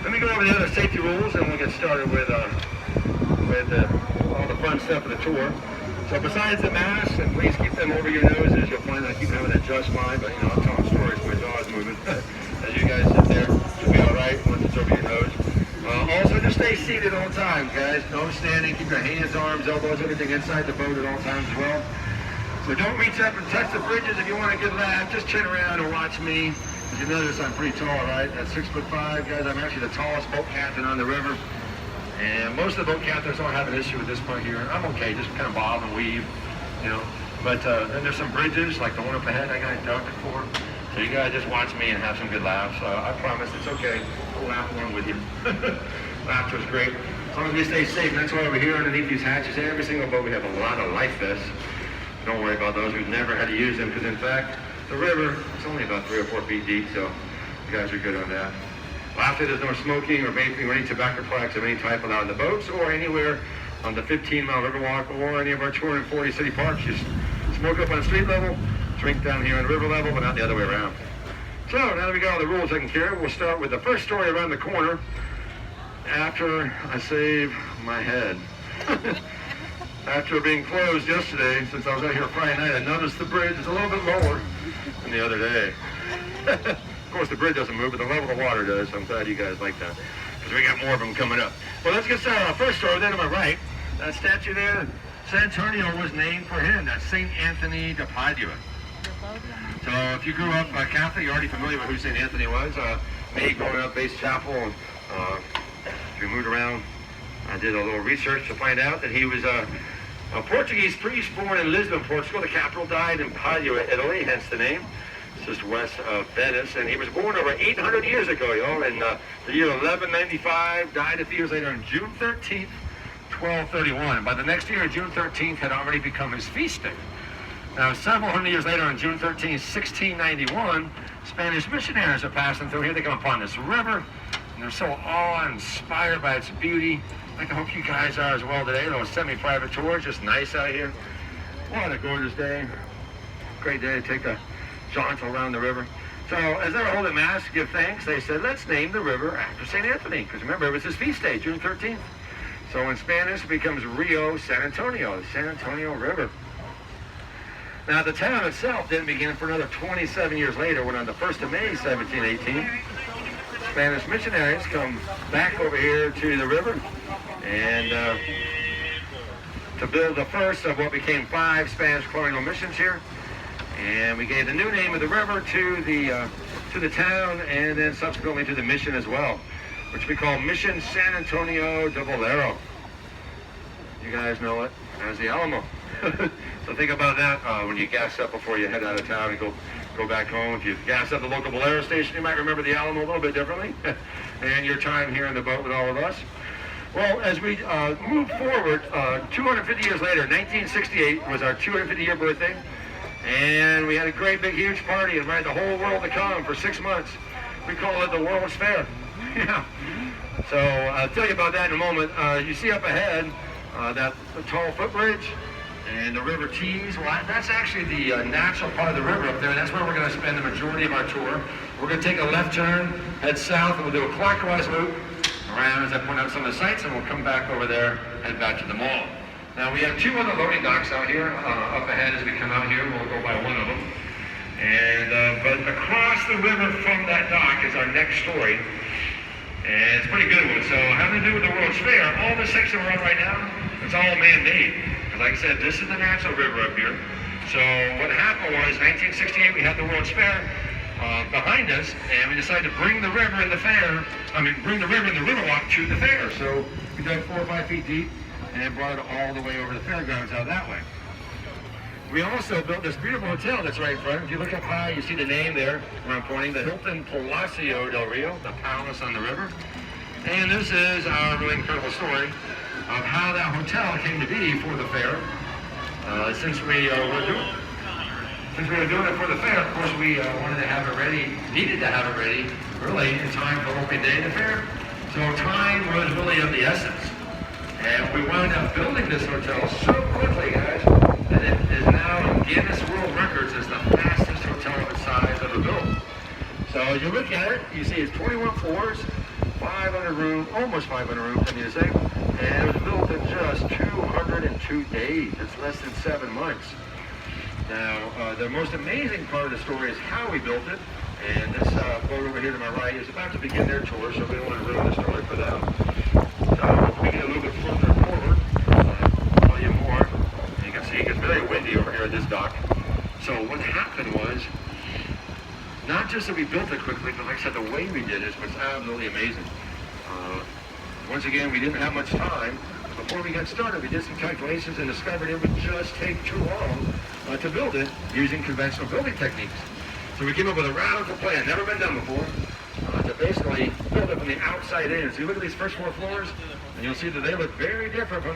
let me go over the other safety rules and we'll get started with all the fun stuff of the tour. So besides the masks, and please keep them over your noses, you'll find that I keep having to adjust mine, but I'm telling stories, my jaw's moving. As you guys sit there, you'll be all right once it's over your nose. Also, just stay seated all the time, guys. No standing. Keep your hands, arms, elbows, everything inside the boat at all times as well. So don't reach up and touch the bridges. If you want a good laugh, just turn around and watch me. As you notice, I'm pretty tall, right? At 6'5", guys, I'm actually the tallest boat captain on the river. And most of the boat captains don't have an issue with this part here. I'm okay, just kind of bob and weave, But then there's some bridges, like the one up ahead I got inducted for. So you guys just watch me and have some good laughs. I promise it's okay. We'll laugh along with you. Laughter is great. As long as we stay safe. And that's why over here underneath these hatches, every single boat we have a lot of life vests. Don't worry about those who've never had to use them, because in fact, the river is only about 3 or 4 feet deep, so you guys are good on that. Lastly, there's no smoking or vaping or any tobacco products of any type allowed in the boats or anywhere on the 15-mile river walk or any of our 240 city parks. Just smoke up on street level, drink down here on river level, but not the other way around. So now that we got all the rules taken care of, we'll start with the first story around the corner after I save my head. After being closed yesterday, since I was out here Friday night, I noticed the bridge is a little bit lower than the other day. Of course, the bridge doesn't move, but the level of the water does, so I'm glad you guys like that, because we got more of them coming up. Well, let's get started. Our first story, there to my right, that statue there, San Antonio was named for him. That's St. Anthony de Padua. So if you grew up Catholic, you're already familiar with who St. Anthony was. Me, growing up, Base Chapel, and we moved around. I did a little research to find out that he was a Portuguese priest born in Lisbon, Portugal. The capital, died in Padua, Italy, hence the name. It's just west of Venice. And he was born over 800 years ago, in the year 1195, died a few years later on June 13th, 1231. And by the next year, June 13th had already become his feast day. Now, several hundred years later, on June 13th, 1691, Spanish missionaries are passing through here. They come upon this river, and they're so awe-inspired by its beauty. Like I hope you guys are as well today. A little semi-private tour, just nice out here. What a gorgeous day. Great day to take a jaunt around the river. So as they were holding mass to give thanks, they said, let's name the river after St. Anthony. Because remember, it was his feast day, June 13th. So in Spanish, it becomes Rio San Antonio, the San Antonio River. Now, the town itself didn't begin for another 27 years later, when on the 1st of May, 1718, Spanish missionaries come back over here to the river and to build the first of what became 5 Spanish colonial missions here. And we gave the new name of the river to the town, and then subsequently to the mission as well, which we call Mission San Antonio de Valero. You guys know it as the Alamo. So think about that when you gas up before you head out of town and go back home. If you gas up the local Valero station, you might remember the Alamo a little bit differently, and your time here in the boat with all of us. Well, as we move forward, 250 years later, 1968 was our 250-year birthday, and we had a great big huge party, invited the whole world to come for 6 months. We call it the World's Fair. Yeah. So I'll tell you about that in a moment. You see up ahead that tall footbridge and the river Tees. Well, that's actually the natural part of the river up there, and that's where we're going to spend the majority of our tour. We're going to take a left turn, head south, and we'll do a clockwise loop around as I point out some of the sites, and we'll come back over there, head back to the mall. Now, we have 2 other loading docks out here. Up ahead as we come out here, we'll go by one of them. And but across the river from that dock is our next story. And it's a pretty good one. So having to do with the World's Fair, all this section we're on right now, it's all man-made. Like I said, this is the natural river up here. So what happened was, 1968, we had the World's Fair behind us, and we decided to bring the river and the river walk to the fair. So we dug 4 or 5 feet deep and brought it all the way over the fairgrounds out that way. We also built this beautiful hotel that's right in front. If you look up high, you see the name there where I'm pointing, the Hilton Paseo del Rio, the palace on the river. And this is our really incredible story of how that hotel came to be for the fair. Since we were doing it for the fair, of course, we wanted to have it ready, needed to have it ready, really in time for opening day of the fair. So time was really of the essence. And we wound up building this hotel so quickly, guys, that it is now in Guinness World Records as the fastest hotel of its size ever built. So as you look at it, you see it's 21 floors, 500 room, almost 500 room, I mean to say, and it was built in just 202 days. It's less than 7 months. Now, the most amazing part of the story is how we built it, and this boat over here to my right is about to begin their tour, so we don't want to ruin the story for them. So we get a little bit further forward, tell you more. You can see it gets very windy over here at this dock. So what happened was, not just that we built it quickly, but like I said, the way we did it was absolutely amazing. Once again, we didn't have much time. Before we got started, we did some calculations and discovered it would just take too long to build it using conventional building techniques. So we came up with a radical plan, never been done before, to basically build it from the outside in. So you look at these first 4 floors, and you'll see that they look very different from